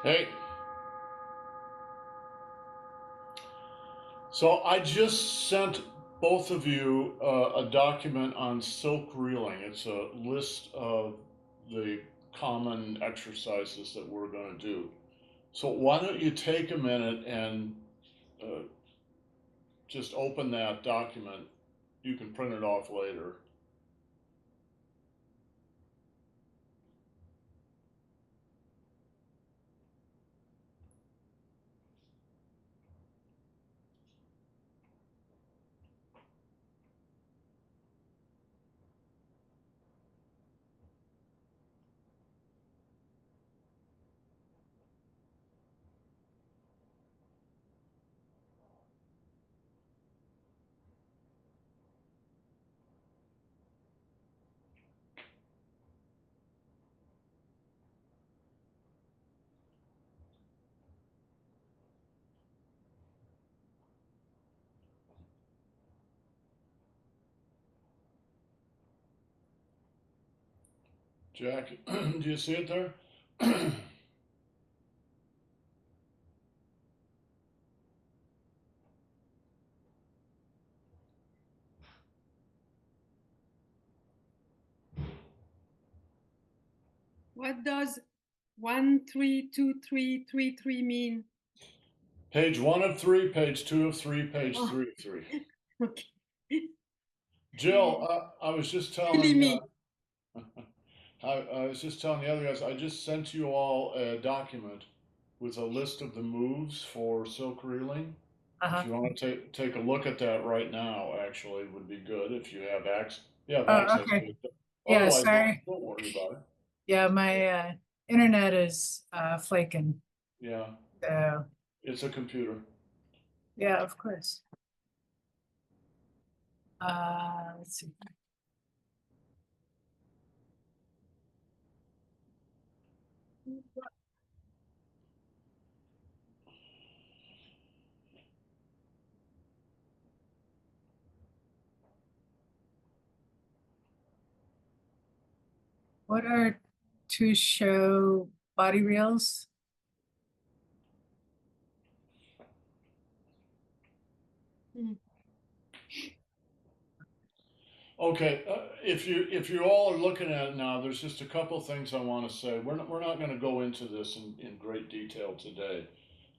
Hey, so I just sent both of you a document on silk reeling. It's a list of the common exercises that we're going to do. So why don't you take a minute and uh, just open that document? You can print it off later. Jack, do you see it there? What does 132333 mean? Page 1 of 3, page 2 of 3, page Oh, 3 of 3. okay. Jill, I was just Silly telling me. I was just telling the other guys, I just sent you all a document with a list of the moves for silk reeling. If Uh-huh. you want to take a look at that right now, actually, would be good if you have Oh, access to okay. it. Yeah, Otherwise, sorry. don't worry about it. Yeah, my internet is flaking. Yeah, So it's a computer. yeah, of course. Let's see. What are to show body reels? Hmm. Okay, if you all are looking at it now, there's just a couple things I want to say. We're not going to go into this in great detail today,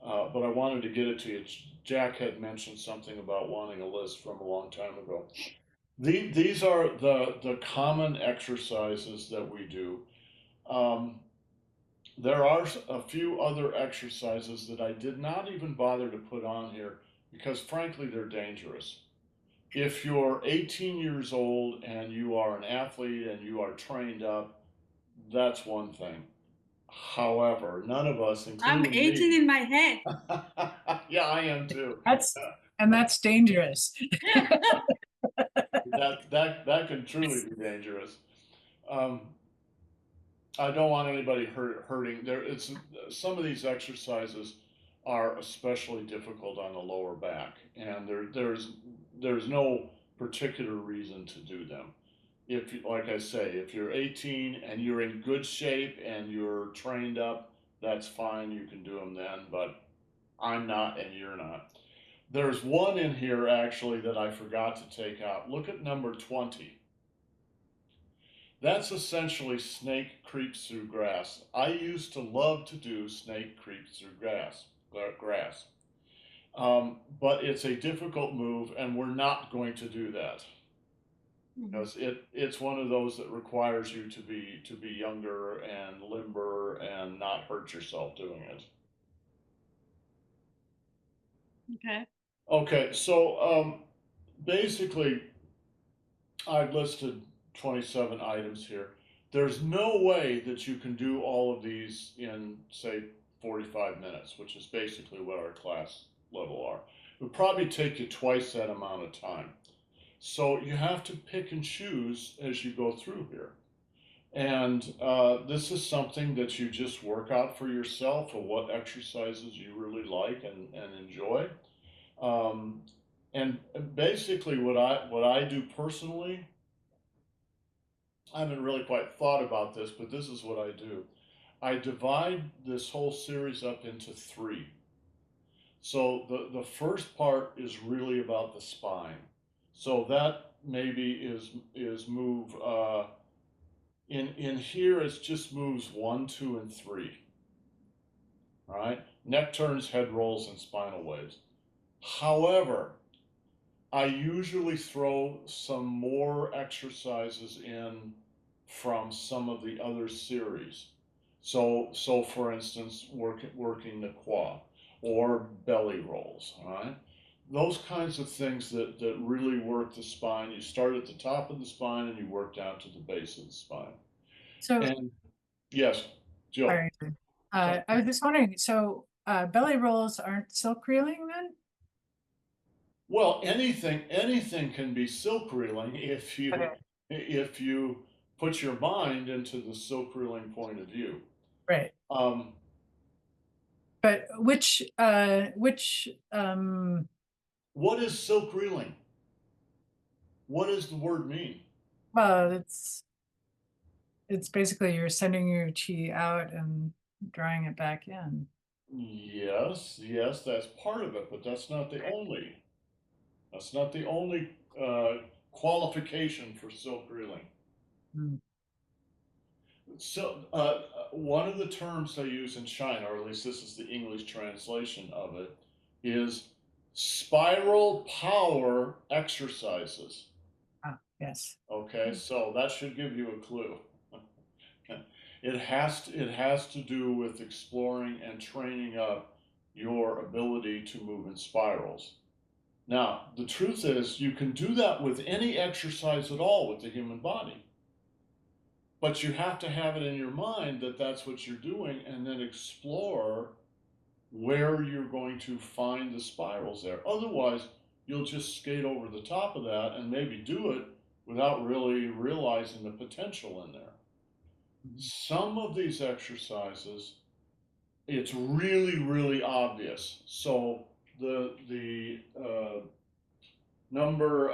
but I wanted to get it to you. Jack had mentioned something about wanting a list from a long time ago. These are the common exercises that we do. Um, there are a few other exercises that I did not even bother to put on here because frankly they're dangerous. If you're 18 years old and you are an athlete and you are trained up, that's one thing. However, none of us, I'm including 18 me, in my head. yeah, I am too. That's dangerous. That can truly be dangerous. Um, I don't want anybody hurting. It's some of these exercises are especially difficult on the lower back, and there's no particular reason to do them. Like I say, if you're 18 and you're in good shape and you're trained up, that's fine. You can do them then, but I'm not and you're not. There's one in here actually that I forgot to take out. Look at number 20. That's essentially snake creeps through grass. I used to love to do snake creeps through grass. But it's a difficult move, and we're not going to do that Mhm. because it's one of those that requires you to be younger and limber and not hurt yourself doing it. Okay. Okay, so basically, I've listed 27 items here. There's no way that you can do all of these in, say, 45 minutes, which is basically what our class level are. It would probably take you twice that amount of time. So you have to pick and choose as you go through here. And this is something that you just work out for yourself of what exercises you really like and enjoy. Um, and basically, what I do personally, I haven't really quite thought about this, but this is what I do. I divide this whole series up into three. So the first part is really about the spine. So that maybe is move in here it's just moves 1, 2, and 3. All right, neck turns, head rolls, and spinal waves. However, I usually throw some more exercises in from some of the other series. So for instance, working the quad or belly rolls, all right? Those kinds of things that really work the spine. You start at the top of the spine and you work down to the base of the spine. So, And yes, Jill. sorry. I was just wondering, so belly rolls aren't silk reeling then? Well, anything can be silk reeling Okay. if you put your mind into the silk reeling point of view. Right. Um, But which what is silk reeling? What does the word mean? well, it's basically you're sending your chi out and drawing it back in. Yes, yes, that's part of it, but that's not the only. That's not the only qualification for silk reeling. Mm. So, one of the terms they use in China, or at least this is the English translation of it, is spiral power exercises. Ah, yes. Okay, so that should give you a clue. It has to do with exploring and training up your ability to move in spirals. Now, the truth is, you can do that with any exercise at all with the human body. But you have to have it in your mind that that's what you're doing and then explore where you're going to find the spirals there. Otherwise, you'll just skate over the top of that and maybe do it without really realizing the potential in there. Some of these exercises, it's really, really obvious. So the number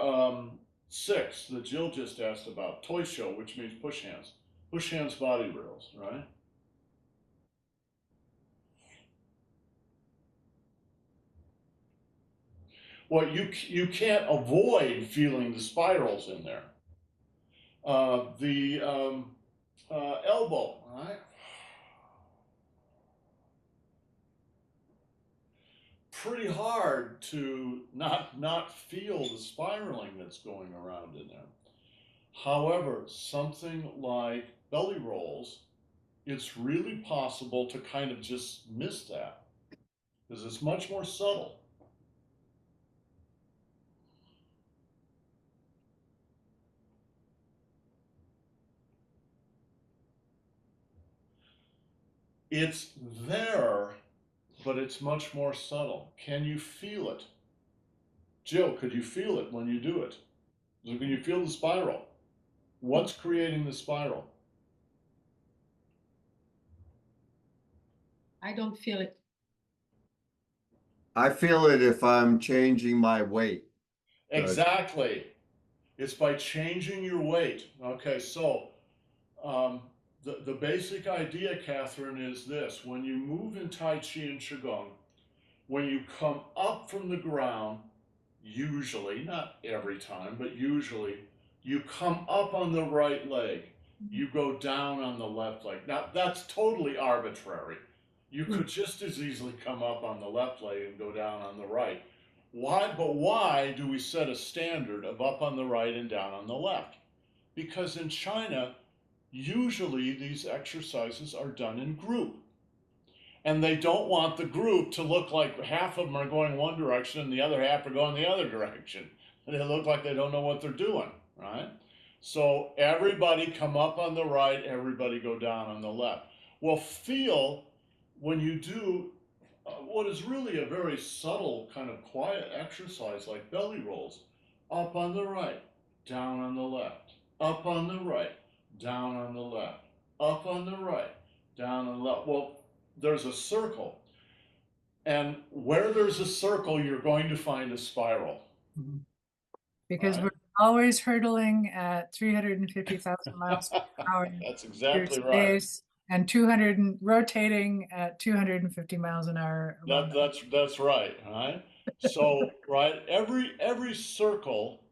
6 that Jill just asked about, toy show, which means push hands body drills, right? Well, you can't avoid feeling the spirals in there. The elbow, right? Pretty hard to not feel the spiraling that's going around in there. However, something like belly rolls, it's really possible to kind of just miss that because it's much more subtle. It's there, but it's much more subtle. Can you feel it? Jill, could you feel it when you do it? Can you feel the spiral? What's creating the spiral? I don't feel it. I feel it if I'm changing my weight. Exactly. It's by changing your weight. Okay, so the basic idea, Catherine, is this. When you move in Tai Chi and Qigong, when you come up from the ground, usually, not every time, but usually, you come up on the right leg. You go down on the left leg. Now, that's totally arbitrary. You could just as easily come up on the left leg and go down on the right. Why do we set a standard of up on the right and down on the left? Because in China, usually these exercises are done in group. And they don't want the group to look like half of them are going one direction and the other half are going the other direction. And they look like they don't know what they're doing, right? So everybody come up on the right, everybody go down on the left. Well, feel when you do what is really a very subtle kind of quiet exercise like belly rolls. Up on the right, down on the left, up on the right, down on the left, up on the right, down on the left. Well, there's a circle. And where there's a circle, you're going to find a spiral. Because Right. we're always hurtling at 350,000 miles per hour That's through exactly right. space, and 200 rotating at 250 miles an hour around That's right, right? So, right, every circle,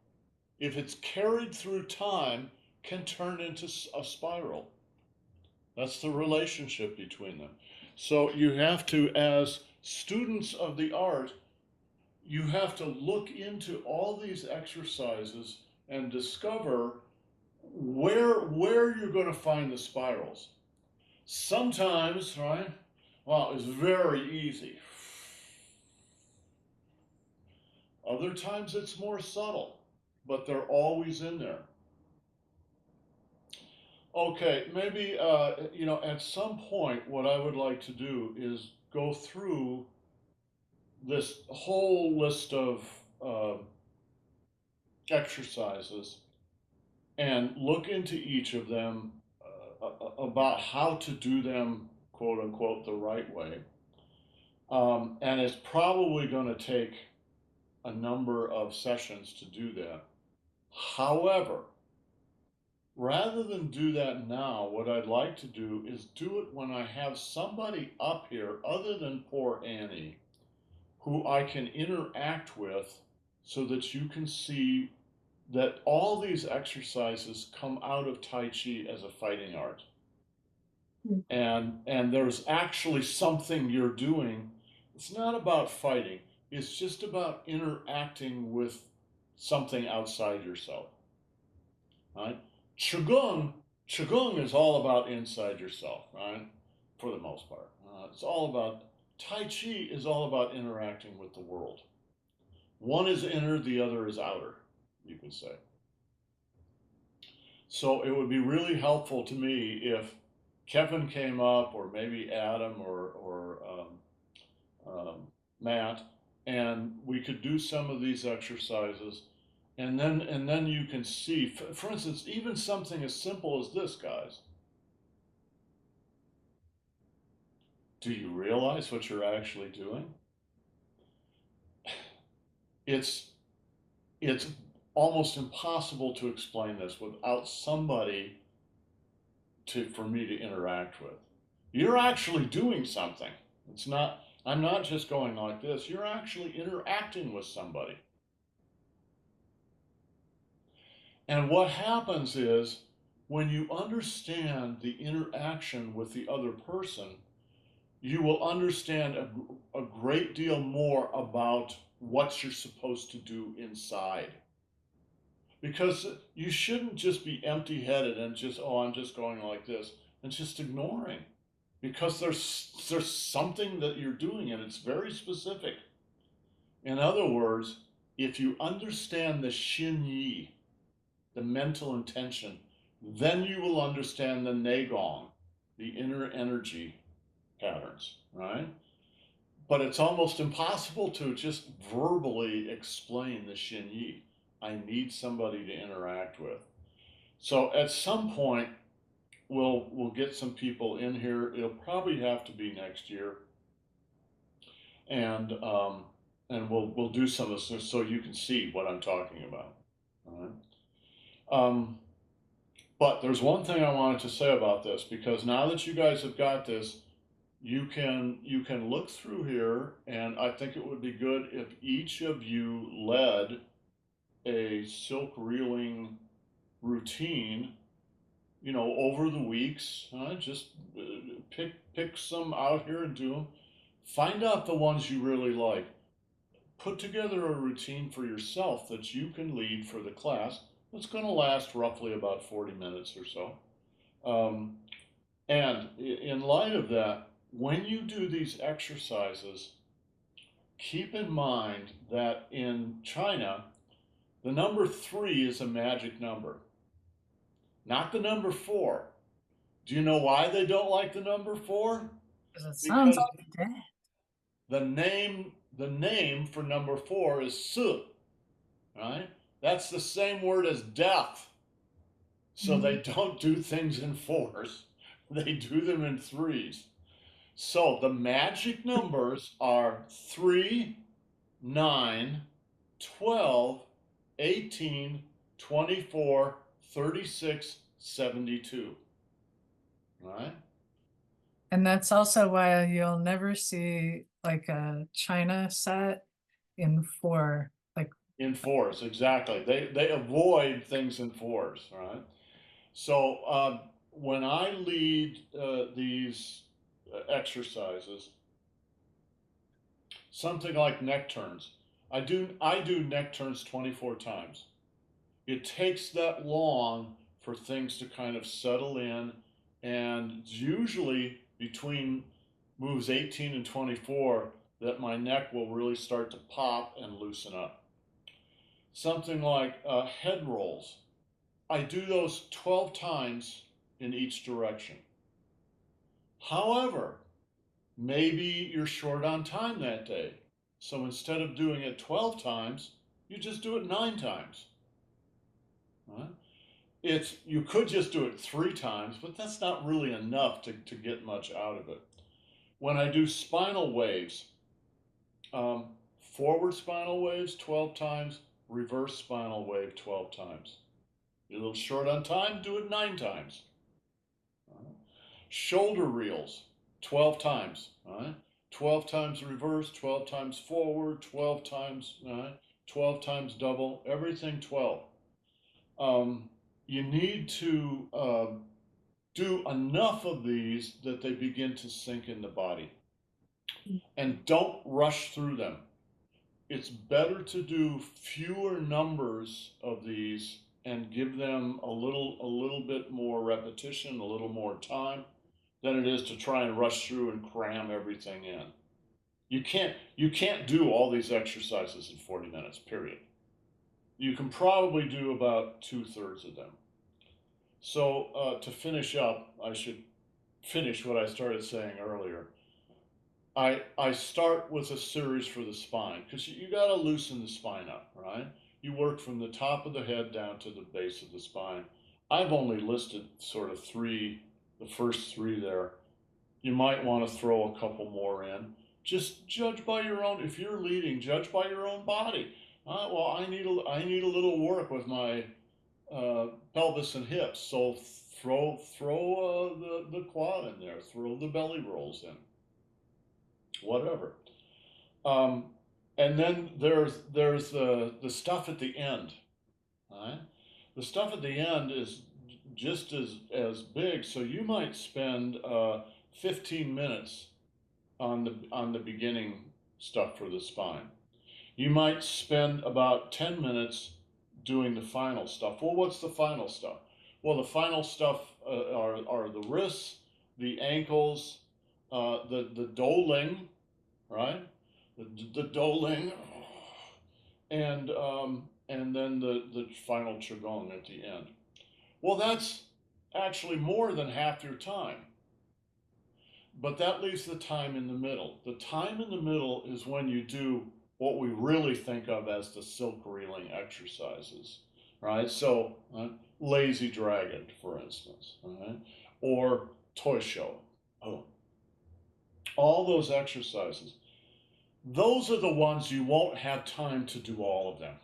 if it's carried through time, can turn into a spiral. That's the relationship between them. So you have to, as students of the art, you have to look into all these exercises and discover where you're going to find the spirals. Sometimes, right? Well, it's very easy. Other times it's more subtle, but they're always in there. Okay, maybe at some point, what I would like to do is go through this whole list of exercises and look into each of them about how to do them, quote unquote, the right way. And it's probably going to take a number of sessions to do that. However, rather than do that now, what I'd like to do is do it when I have somebody up here other than poor Annie who I can interact with so that you can see that all these exercises come out of Tai Chi as a fighting art. And there's actually something you're doing. It's not about fighting. It's just about interacting with something outside yourself. Right? Qigong is all about inside yourself, right? For the most part. It's all about, Tai Chi is all about interacting with the world. One is inner, the other is outer, you could say. So it would be really helpful to me if Kevin came up, or maybe Adam or Matt, and we could do some of these exercises, and then you can see, for instance, even something as simple as this, guys. Do you realize what you're actually doing? It's almost impossible to explain this without somebody for me to interact with. You're actually doing something. I'm not just going like this. You're actually interacting with somebody. And what happens is, when you understand the interaction with the other person, you will understand a great deal more about what you're supposed to do inside. Because you shouldn't just be empty-headed and just, oh, I'm just going like this, and just ignoring. Because there's something that you're doing, and it's very specific. In other words, if you understand the Xin Yi, the mental intention, then you will understand the Neigong, the inner energy patterns, right? But it's almost impossible to just verbally explain the Xin Yi. I need somebody to interact with. So at some point, we'll get some people in here. It'll probably have to be next year, and we'll do some of this so you can see what I'm talking about. All right. But there's one thing I wanted to say about this, because now that you guys have got this, you can look through here, and I think it would be good if each of you led a silk reeling routine, over the weeks. Just pick some out here and do them. Find out the ones you really like. Put together a routine for yourself that you can lead for the class. It's going to last roughly about 40 minutes or so. And in light of that, when you do these exercises, keep in mind that in China, the number 3 is a magic number, not the number 4. Do you know why they don't like the number 4? Because it sounds Because like death. the name for number 4 is Su, right? That's the same word as death. So they don't do things in 4s. They do them in 3s. So the magic numbers are 3, 9, 12, 18, 24, 36, 72. Right? And that's also why you'll never see like a China set in 4. Like, In fours, exactly. They avoid things in fours, right? So when I lead these exercises, something like neck turns, I do neck turns 24 times. It takes that long for things to kind of settle in, and it's usually between moves 18 and 24 that my neck will really start to pop and loosen up. Something like head rolls. I do those 12 times in each direction. However, maybe you're short on time that day. So instead of doing it 12 times, you just do it 9 times. Right? You could just do it 3 times, but that's not really enough to get much out of it. When I do spinal waves, um, forward spinal waves 12 times, reverse spinal wave 12 times. You're a little short on time, do it 9 times. Shoulder reels 12 times. 12 times reverse, 12 times forward, 12 times, 12 times double, everything 12. You need to do enough of these that they begin to sink in the body. And don't rush through them. It's better to do fewer numbers of these and give them a little bit more repetition, a little more time, than it is to try and rush through and cram everything in. You can't do all these exercises in 40 minutes, period. You can probably do about 2/3 of them. So to finish up, I should finish what I started saying earlier. I start with a series for the spine because you got to loosen the spine up, right? You work from the top of the head down to the base of the spine. I've only listed sort of 3, the first 3 there. You might want to throw a couple more in. Just judge by your own. If you're leading, judge by your own body. Well, I need a little work with my pelvis and hips, so throw the quad in there. Throw the belly rolls in. Whatever. Um, and then there's the stuff at the end. Right? The stuff at the end is just as big. So you might spend 15 minutes on the beginning stuff for the spine. You might spend about 10 minutes doing the final stuff. Well, what's the final stuff? Well, the final stuff are the wrists, the ankles, the doling, right? The doling, and then the final Qigong at the end. Well, that's actually more than half your time. But that leaves the time in the middle. The time in the middle is when you do what we really think of as the silk reeling exercises, right? So, lazy dragon, for instance, right? Or toy show. Oh, all those exercises. Those are the ones you won't have time to do all of them.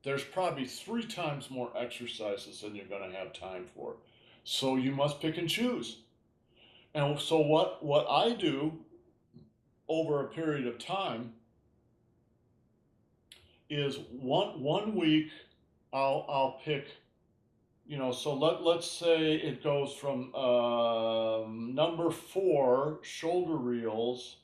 There's probably 3 times more exercises than you're going to have time for. So you must pick and choose. And so what I do over a period of time is one week I'll pick, so let's say it goes from number 4 shoulder reels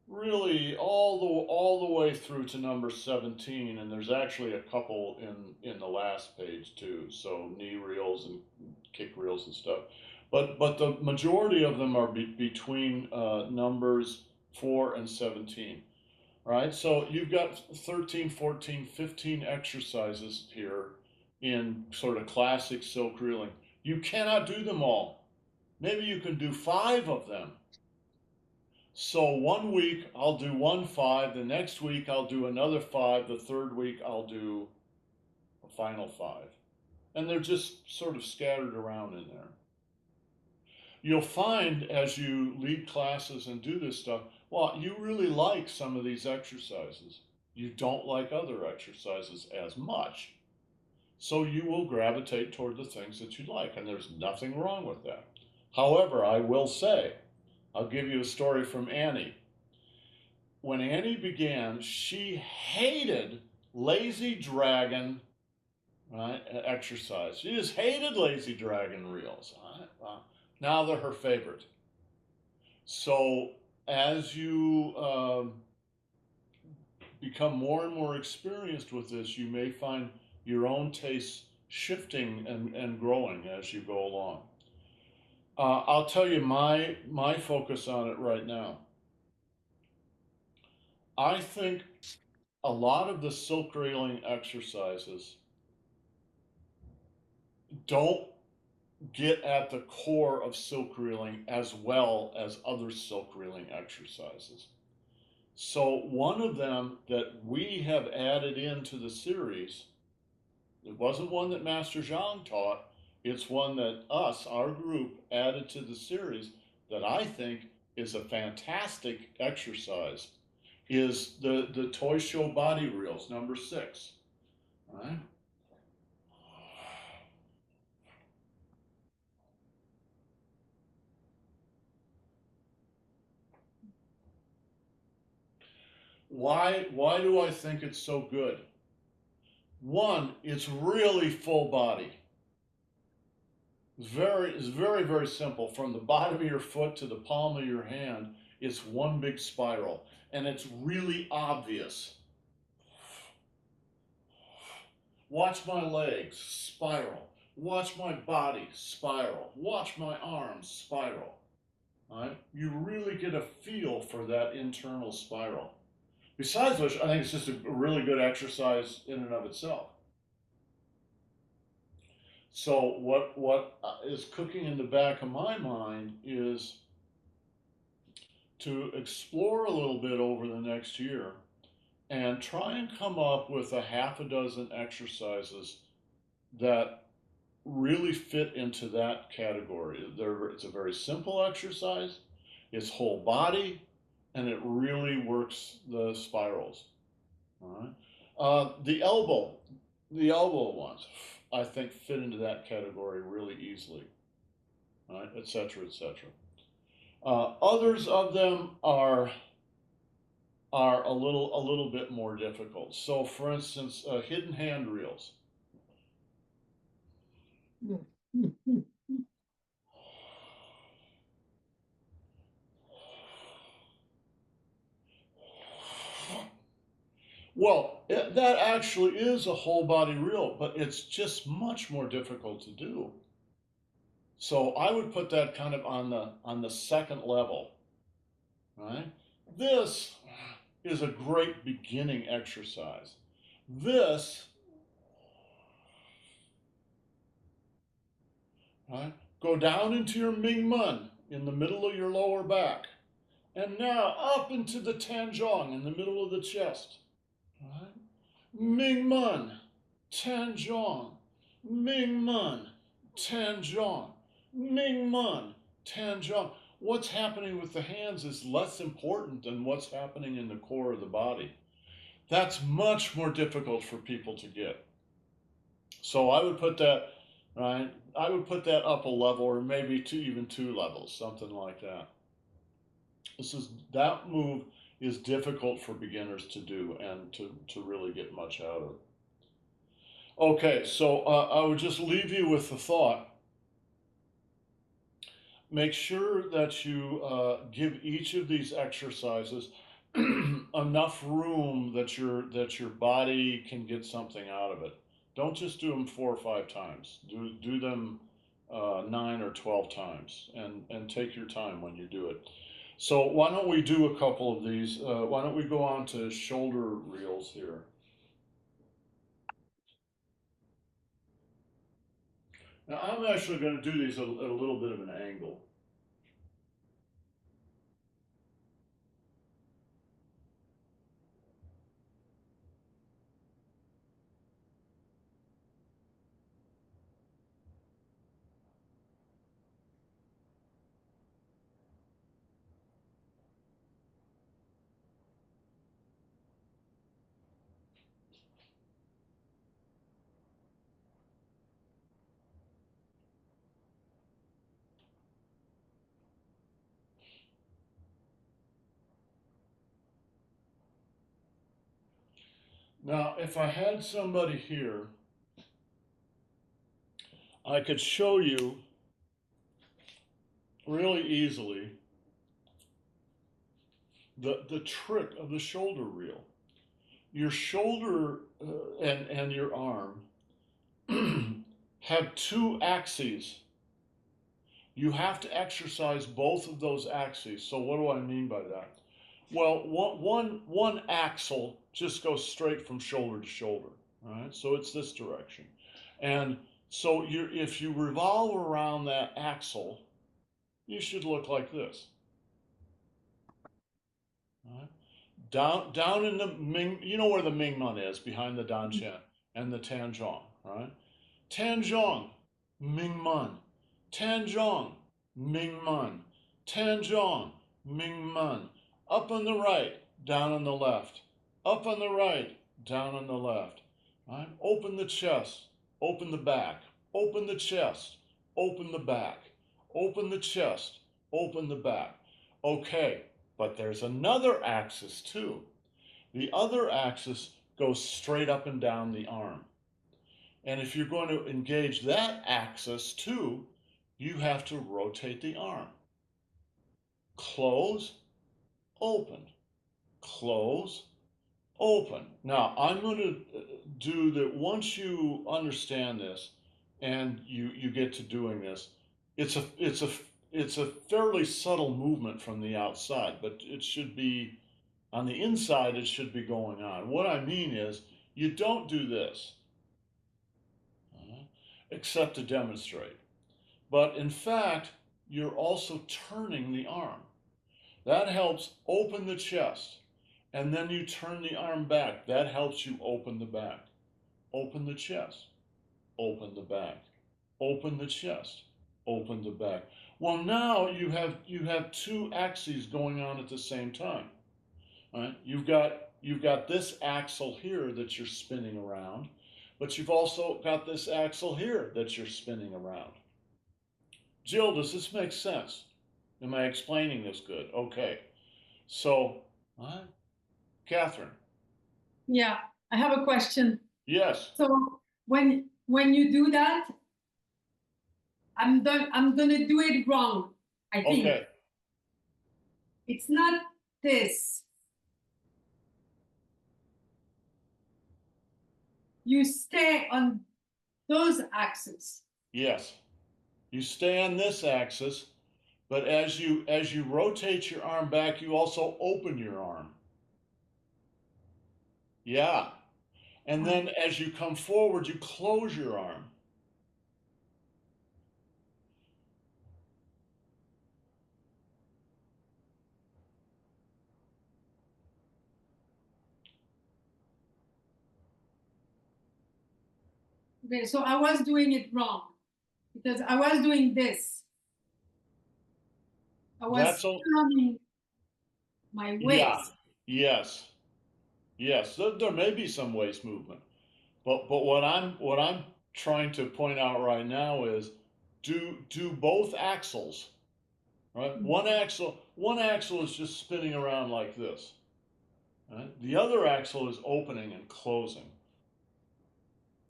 really all the way through to number 17, and there's actually a couple in the last page too, so knee reels and kick reels and stuff, but the majority of them are between numbers 4 and 17, right? So you've got 13, 14, 15 exercises here in sort of classic silk reeling. You cannot do them all. Maybe you can do 5 of them. So one week I'll do 5, the next week I'll do another 5, the third week I'll do a final 5. And they're just sort of scattered around in there. You'll find as you lead classes and do this stuff, well, you really like some of these exercises. You don't like other exercises as much. So you will gravitate toward the things that you like, and there's nothing wrong with that. However, I will say, I'll give you a story from Annie. When Annie began, she hated lazy dragon, right, exercise. She just hated lazy dragon reels. Right? Now they're her favorite. So as you become more and more experienced with this, you may find your own tastes shifting and growing as you go along. I'll tell you my focus on it right now. I think a lot of the silk railing exercises don't get at the core of silk reeling as well as other silk reeling exercises. So one of them that we have added into the series, it wasn't one that Master Zhang taught, it's one that our group, added to the series that I think is a fantastic exercise, is the Toy Show body reels, number 6. All right? Why do I think it's so good? One, it's really full body. It's very, very simple. From the bottom of your foot to the palm of your hand, it's one big spiral. And it's really obvious. Watch my legs, spiral. Watch my body, spiral. Watch my arms, spiral. All right? You really get a feel for that internal spiral. Besides which, I think it's just a really good exercise in and of itself. So what is cooking in the back of my mind is to explore a little bit over the next year and try and come up with a half a dozen exercises that really fit into that category. It's a very simple exercise, it's whole body, and it really works the spirals. All right. The elbow ones, I think, fit into that category really easily. All right, etc., etc. Others of them are a little bit more difficult. So, for instance, hidden hand reels. Well, that actually is a whole body reel, but it's just much more difficult to do. So I would put that kind of on the second level, right? This is a great beginning exercise. This, right? Go down into your Ming Men in the middle of your lower back. And now up into the Tanzhong in the middle of the chest. Right? Ming Men, Tanzhong, Ming Men, Tanzhong, Ming Men, Tanzhong. What's happening with the hands is less important than what's happening in the core of the body. That's much more difficult for people to get. So I would put that, right? I would put that up a level, or maybe even two levels, something like that. That move is difficult for beginners to do and to really get much out of. Okay, so I would just leave you with the thought. Make sure that you give each of these exercises enough room that your body can get something out of it. Don't just do them 4 or 5 times. Do them 9 or 12 times, and take your time when you do it. So why don't we do a couple of these? Why don't we go on to shoulder reels here? Now I'm actually going to do these at a little bit of an angle. Now, if I had somebody here, I could show you really easily the trick of the shoulder reel. Your shoulder and your arm have two axes. You have to exercise both of those axes. So what do I mean by that? Well, one axle just goes straight from shoulder to shoulder, right? So it's this direction. And so if you revolve around that axle, you should look like this. Right? Down in the Ming, you know where the Mingmen is, behind the Dantian and the Tanzhong, right? Tanzhong, Mingmen. Tanzhong, Mingmen. Tanzhong, Mingmen. Up on the right, down on the left. Up on the right, down on the left. Right? Open the chest, open the back. Open the chest, open the back. Open the chest, open the back. Okay, but there's another axis too. The other axis goes straight up and down the arm. And if you're going to engage that axis too, you have to rotate the arm. Close, open, close, open. Now, I'm going to do that. Once you understand this and you get to doing this, it's a fairly subtle movement from the outside, but it should be on the inside, it should be going on. What I mean is, you don't do this, except to demonstrate. But in fact, you're also turning the arm. That helps open the chest. And then you turn the arm back. That helps you open the back. Open the chest. Open the back. Open the chest. Open the back. Well, now you have two axes going on at the same time. Right? You've got this axle here that you're spinning around, but you've also got this axle here that you're spinning around. Jill, does this make sense? Am I explaining this good? Okay. So, Catherine. Yeah, I have a question. Yes. So when you do that, I'm gonna do it wrong, I think. Okay. It's not this. You stay on those axes. Yes. You stay on this axis, but as you rotate your arm back, you also open your arm. Yeah. And then as you come forward, you close your arm. Okay, so I was doing it wrong because I was doing this. I was turning my waist. Yeah. Yes. Yes. There may be some waist movement, but what I'm trying to point out right now is do both axles. Right? One axle is just spinning around like this. Right? The other axle is opening and closing.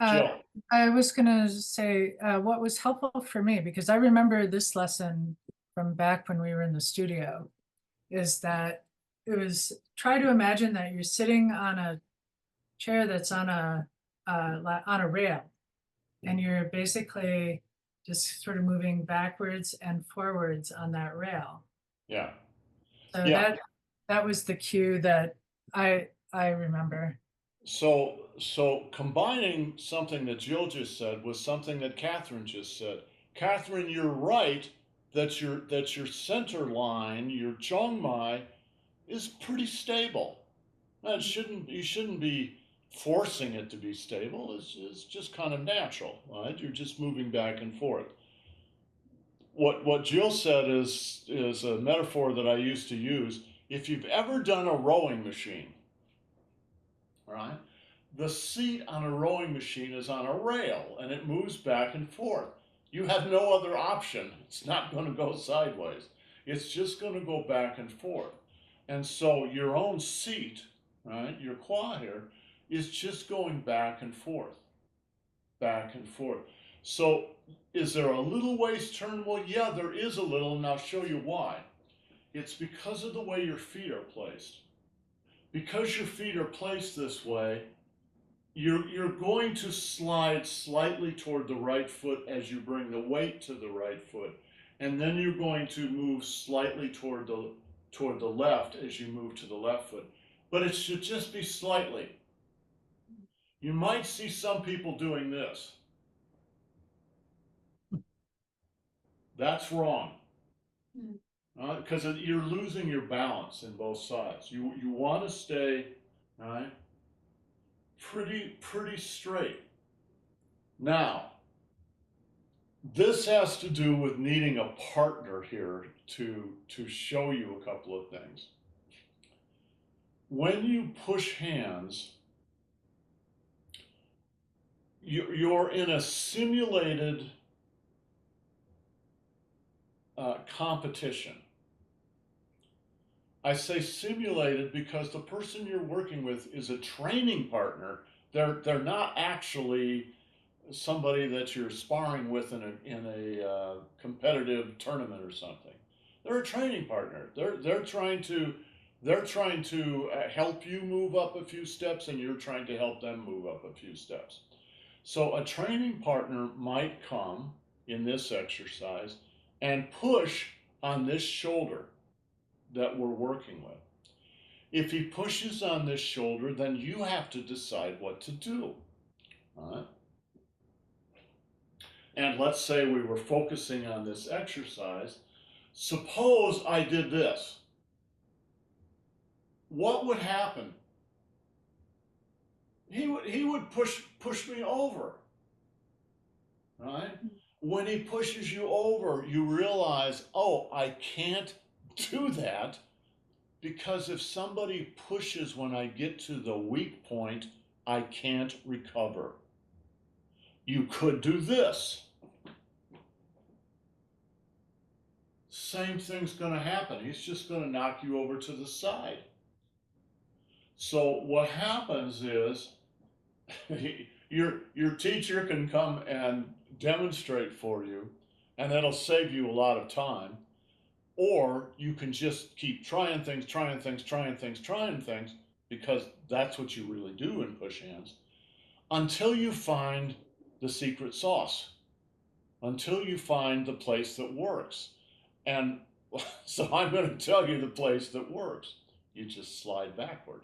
Jill. I was gonna say, what was helpful for me, because I remember this lesson from back when we were in the studio, is that it was, try to imagine that you're sitting on a chair that's on a rail, and you're basically just sort of moving backwards and forwards on that rail. Yeah. So Yeah. that was the cue that I remember. So combining something that Jill just said with something that Catherine just said. Catherine, you're right that your center line, your Zhongmai, is pretty stable. You shouldn't be forcing it to be stable. It's just kind of natural, right? You're just moving back and forth. What Jill said is a metaphor that I used to use. If you've ever done a rowing machine, right? The seat on a rowing machine is on a rail and it moves back and forth. You have no other option. It's not going to go sideways. It's just going to go back and forth. And so your own seat, right, your qua here, is just going back and forth, back and forth. So is there a little waist turn? Well, yeah, there is a little, and I'll show you why. It's because of the way your feet are placed. Because your feet are placed this way, you're going to slide slightly toward the right foot as you bring the weight to the right foot, and then you're going to move slightly toward the left as you move to the left foot. But it should just be slightly. You might see some people doing this. That's wrong. Because you're losing your balance in both sides. You want to stay, right, pretty straight. Now, this has to do with needing a partner here to show you a couple of things. When you push hands, you're in a simulated competition. I say simulated because the person you're working with is a training partner. They're not actually somebody that you're sparring with in a competitive tournament or something. They're a training partner. They're trying to help you move up a few steps, and you're trying to help them move up a few steps. So a training partner might come in this exercise and push on this shoulder that we're working with. If he pushes on this shoulder, then you have to decide what to do. All right? And let's say we were focusing on this exercise. Suppose I did this. What would happen? He would push me over. Right? When he pushes you over, you realize, oh, I can't do that, because if somebody pushes when I get to the weak point, I can't recover. You could do this. Same thing's going to happen. He's just going to knock you over to the side. So what happens is your teacher can come and demonstrate for you, and that'll save you a lot of time. Or you can just keep trying things, because that's what you really do in push hands, until you find the secret sauce, until you find the place that works. And so I'm going to tell you the place that works. You just slide backward.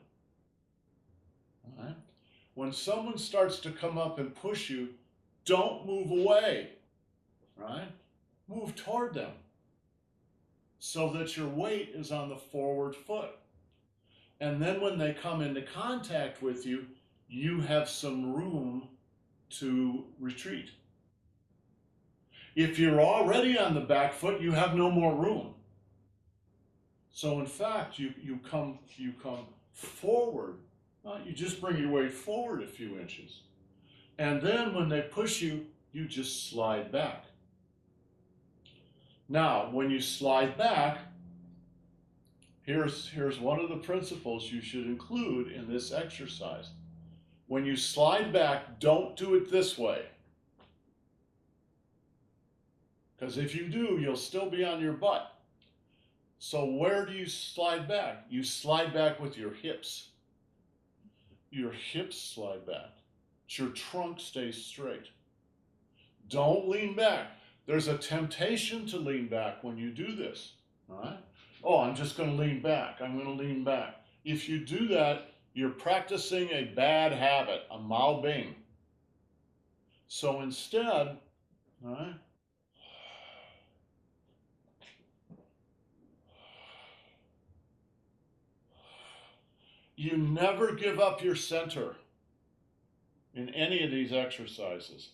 All right? When someone starts to come up and push you, don't move away, right? Move toward them so that your weight is on the forward foot. And then when they come into contact with you, you have some room to retreat. If you're already on the back foot, you have no more room. So in fact, you come forward. You just bring your weight forward a few inches. And then when they push you, you just slide back. Now, when you slide back, here's one of the principles you should include in this exercise. When you slide back, don't do it this way. Because if you do, you'll still be on your butt. So where do you slide back? You slide back with your hips. Your hips slide back. Your trunk stays straight. Don't lean back. There's a temptation to lean back when you do this. All right? Oh, I'm just going to lean back. I'm going to lean back. If you do that, you're practicing a bad habit, a Mao Bing. So instead, all right, you never give up your center in any of these exercises.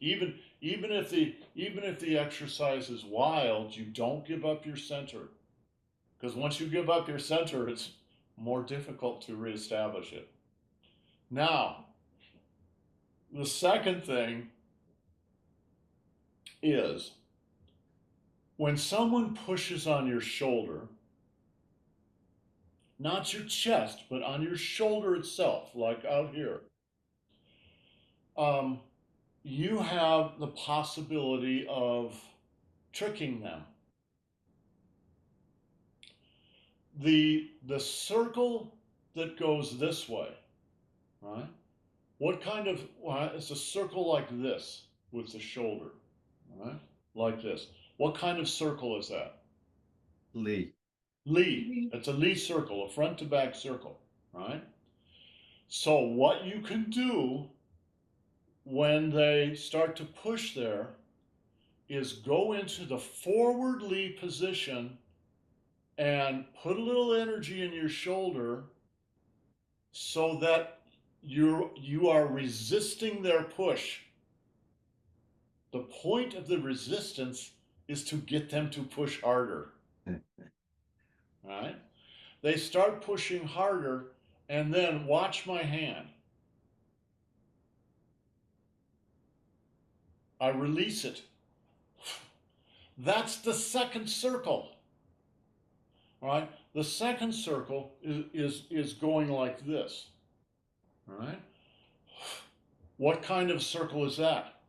Even if the exercise is wild, you don't give up your center. Because once you give up your center, it's more difficult to reestablish it. Now, the second thing is when someone pushes on your shoulder, not your chest, but on your shoulder itself, like out here, you have the possibility of tricking them. The circle that goes this way, right? What kind of, well, it's a circle like this with the shoulder, right? Like this. What kind of circle is that? Lee. Lee. It's a Lee circle, a front to back circle, right? So what you can do when they start to push there is go into the forward Lee position and put a little energy in your shoulder so that you are resisting their push. The point of the resistance is to get them to push harder. Right? They start pushing harder, and then watch my hand. I release it. That's the second circle. All right? The second circle is going like this. All right? What kind of circle is that?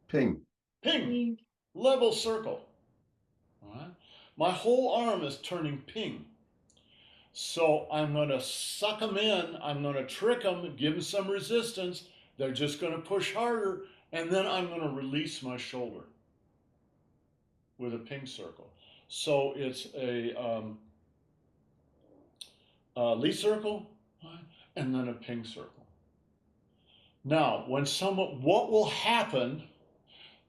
Ping. Ping. Level circle. All right? My whole arm is turning ping. So I'm going to suck them in. I'm going to trick them, give them some resistance. They're just going to push harder. And then I'm going to release my shoulder with a ping circle. So it's a Lee circle, right? And then a ping circle. Now, when what will happen,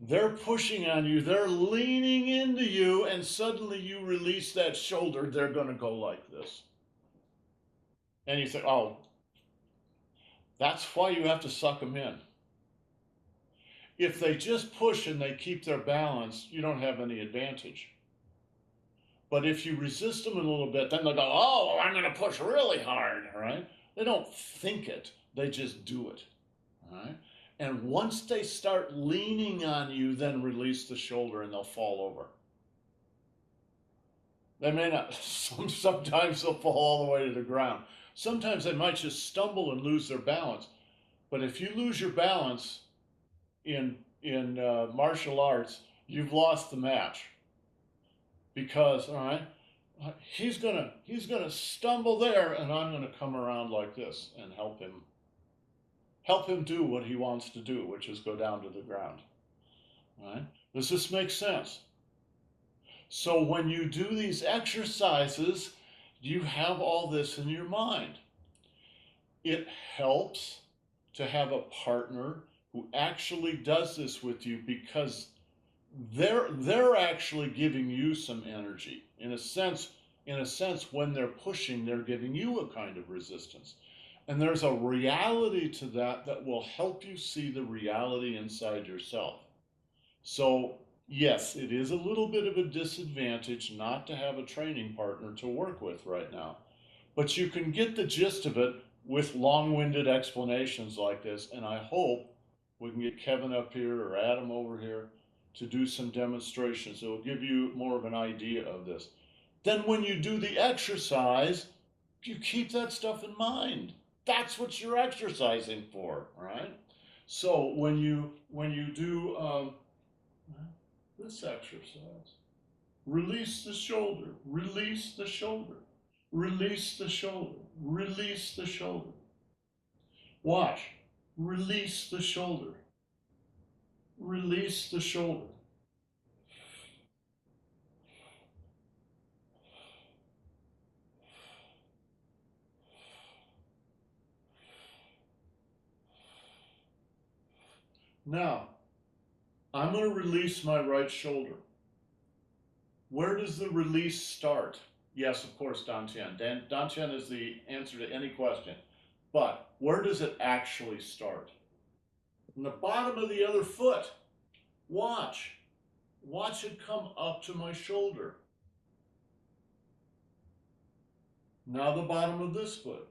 they're pushing on you, they're leaning into you, and suddenly you release that shoulder, they're going to go like this. And you think, oh, that's why you have to suck them in. If they just push and they keep their balance, you don't have any advantage. But if you resist them a little bit, then they'll go, oh, I'm going to push really hard, all right? They don't think it, they just do it, all right? And once they start leaning on you, then release the shoulder and they'll fall over. They may not, sometimes they'll fall all the way to the ground. Sometimes they might just stumble and lose their balance. But if you lose your balance in martial arts, you've lost the match. Because, all right, he's gonna stumble there, and I'm gonna come around like this and help him do what he wants to do, which is go down to the ground. All right? Does this make sense? So when you do these exercises, you have all this in your mind. It helps to have a partner who actually does this with you, because they're actually giving you some energy. In a sense, when they're pushing, they're giving you a kind of resistance. And there's a reality to that will help you see the reality inside yourself. So yes, it is a little bit of a disadvantage not to have a training partner to work with right now. But you can get the gist of it with long-winded explanations like this, and I hope we can get Kevin up here or Adam over here to do some demonstrations. It will give you more of an idea of this. Then when you do the exercise, you keep that stuff in mind. That's what you're exercising for, right? So when you do this exercise, release the shoulder, release the shoulder, release the shoulder, release the shoulder. Watch, release the shoulder, release the shoulder. Now, I'm going to release my right shoulder. Where does the release start? Yes, of course, Dantian. Dantian is the answer to any question. But where does it actually start? In the bottom of the other foot. Watch. Watch it come up to my shoulder. Now the bottom of this foot.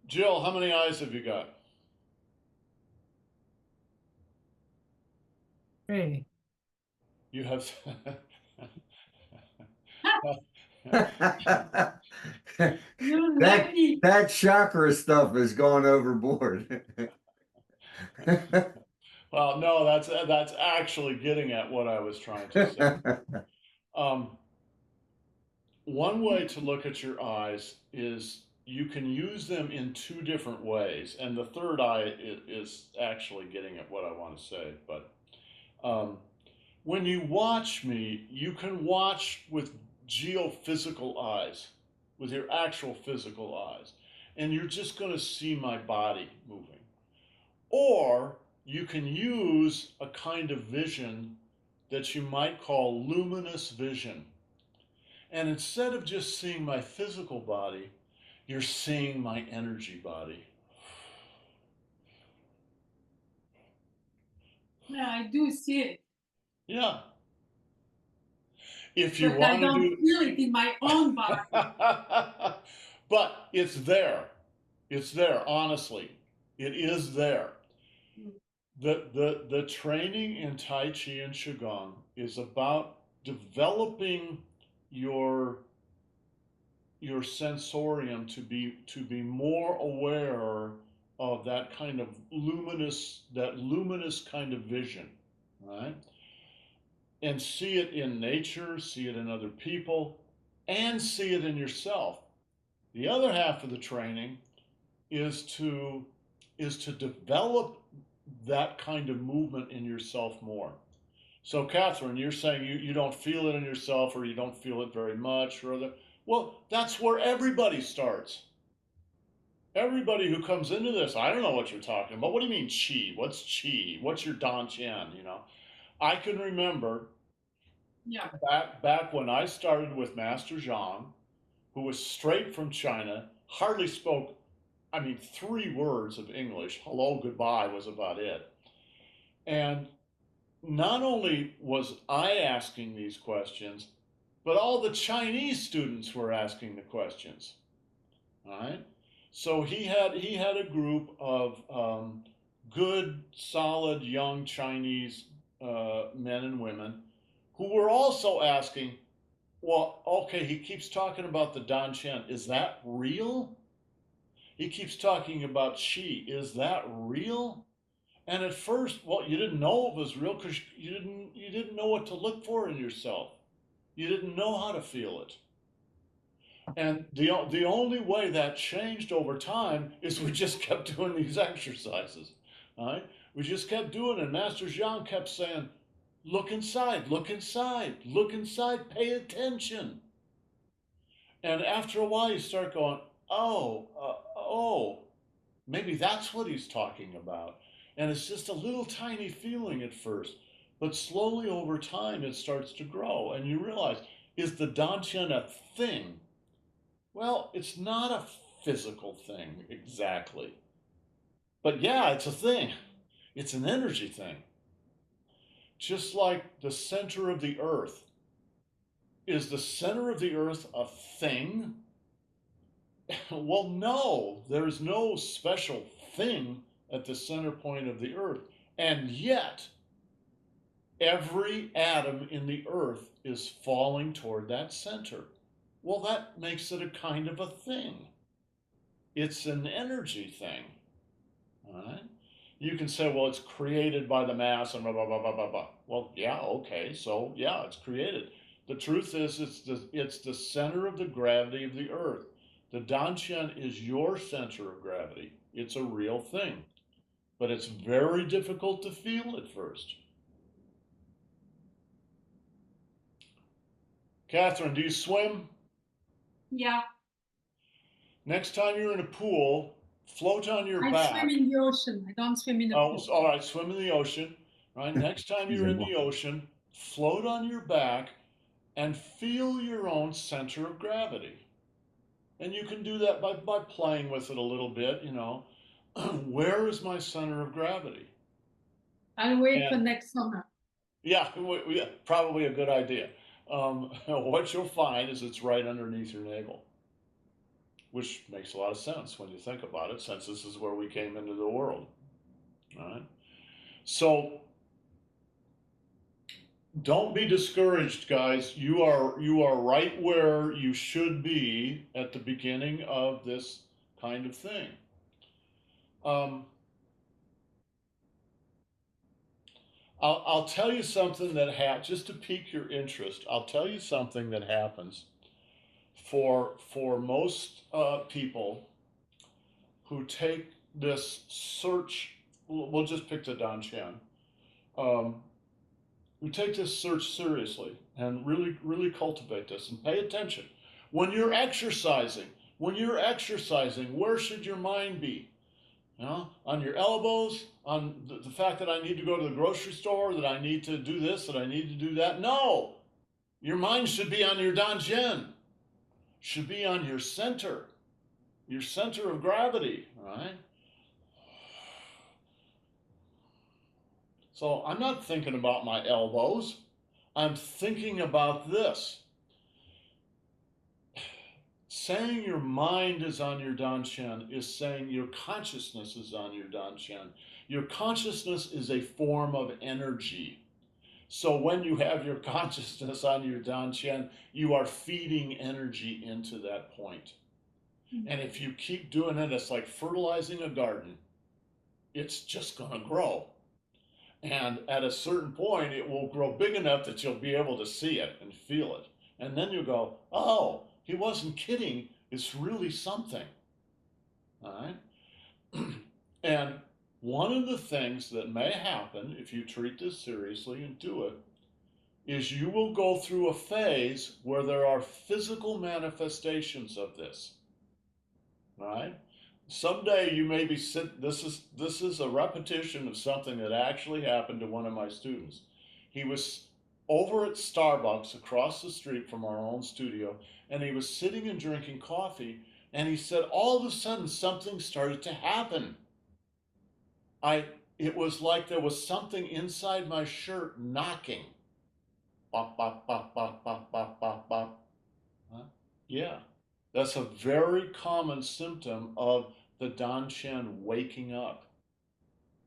Jill, how many eyes have you got? 3. You have. You're That lucky. that chakra stuff is going overboard. Well, no, that's actually getting at what I was trying to say. Um, one way to look at your eyes is you can use them in two different ways, and the third eye is actually getting at what I want to say. But um, when you watch me, you can watch with geophysical eyes, with your actual physical eyes, and you're just going to see my body moving. Or you can use a kind of vision that you might call luminous vision. And instead of just seeing my physical body, you're seeing my energy body. Yeah, I do see it, Yeah. If you but I want to don't do, feel it in my own body. but it's there. It's there, honestly. It is there. The training in Tai Chi and Qigong is about developing your your sensorium to be more aware of that luminous kind of vision, right? And see it in nature, see it in other people, and see it in yourself. The other half of the training is to develop that kind of movement in yourself more. So, Catherine, you're saying you don't feel it in yourself, or you don't feel it very much, or other. Well, that's where everybody starts. Everybody who comes into this, I don't know what you're talking about. What do you mean chi? What's chi? What's your dantian? I can remember Yeah. back when I started with Master Zhang, who was straight from China, hardly spoke, I mean, 3 words of English. Hello, goodbye was about it. And not only was I asking these questions, but all the Chinese students were asking the questions. All right. So he had a group of good, solid, young Chinese men and women who were also asking, well, okay, he keeps talking about the Dantian. Is that real? He keeps talking about Qi. Is that real? And at first, well, you didn't know it was real because you didn't know what to look for in yourself. You didn't know how to feel it. And the only way that changed over time is we just kept doing these exercises. All right? We just kept doing it. Master Zhang kept saying, look inside, look inside, look inside, pay attention. And after a while, you start going, oh, maybe that's what he's talking about. And it's just a little tiny feeling at first. But slowly over time, it starts to grow. And you realize, is the Dantian a thing? Well, it's not a physical thing exactly. But yeah, it's a thing. It's an energy thing. Just like the center of the earth. Is the center of the earth a thing? Well, no, there's no special thing at the center point of the earth. And yet, every atom in the earth is falling toward that center. Well, that makes it a kind of a thing. It's an energy thing. All right? You can say, well, it's created by the mass and blah, blah, blah, blah, blah, blah. Well, yeah, okay, so yeah, it's created. The truth is, it's the center of the gravity of the earth. The Dantian is your center of gravity. It's a real thing, but it's very difficult to feel at first. Catherine, do you swim? Yeah. Next time you're in a pool, float on your I swim back. in the ocean. I don't swim in the Oh, pool. all right, swim in the ocean. Right? Next time She's you're a in the ocean, float on your back and feel your own center of gravity. And you can do that by playing with it a little bit. Where is my center of gravity? I'll wait for And next summer. yeah, probably a good idea. What you'll find is it's right underneath your navel. which makes a lot of sense when you think about it, since this is where we came into the world. All right. So don't be discouraged, guys. You are right where you should be at the beginning of this kind of thing. I'll tell you something that just to pique your interest. I'll tell you something that happens for most people who take this search. We'll just pick the DANTIAN. Who take this search seriously and really cultivate this and pay attention. When you're exercising, where should your mind be? You know, on your elbows, on the fact that I need to go to the grocery store, that I need to do this, that I need to do that. No, your mind should be on your DANTIAN, should be on your center of gravity, right? So I'm not thinking about my elbows. I'm thinking about this. Saying your mind is on your DANTIAN is saying your consciousness is on your DANTIAN. Your consciousness is a form of energy. So when you have your consciousness on your DANTIAN, you are feeding energy into that point. And if you keep doing it, it's like fertilizing a garden. It's just going to grow. And at a certain point, it will grow big enough that you'll be able to see it and feel it. And then you go, oh, he wasn't kidding. It's really something. All right? And one of the things that may happen if you treat this seriously and do it is you will go through a phase where there are physical manifestations of this. All right? Someday you may be this is a repetition of something that actually happened to one of my students. He was over at Starbucks across the street from our own studio, and he was sitting and drinking coffee, and he said all of a sudden something started to happen. It was like there was something inside my shirt knocking. Bop, bop, bop, bop, bop, bop, bop, bop. Huh? Yeah. That's a very common symptom of the DANTIAN waking up.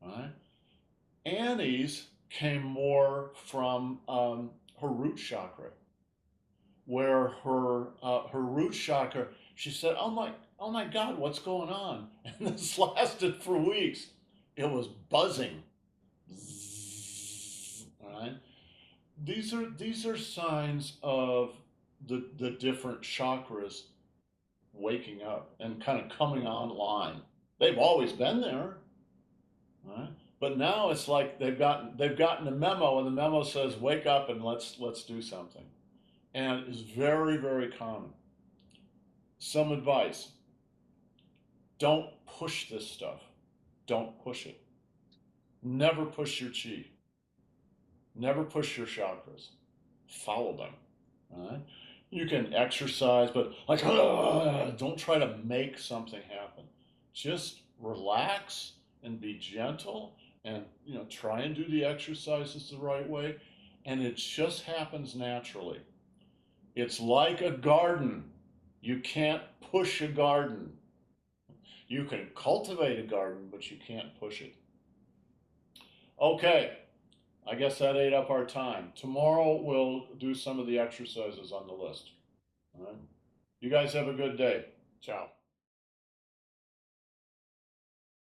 Right? Annie's came more from her root chakra, where her root chakra, she said, oh my God, what's going on? And this lasted for weeks. It was buzzing. Right? These are signs of the different chakras waking up and kind of coming online. They've always been there, right? But now it's like they've gotten a memo, and the memo says, "Wake up and let's do something," and it's very, very common. Some advice: don't push this stuff. Don't push it. Never push your chi. Never push your chakras. Follow them. All right? You can exercise, but like, don't try to make something happen. Just relax and be gentle, and try and do the exercises the right way, and it just happens naturally. It's like a garden. You can't push a garden. You can cultivate a garden, but you can't push it. Okay, I guess that ate up our time. Tomorrow we'll do some of the exercises on the list. All right. You guys have a good day. Ciao.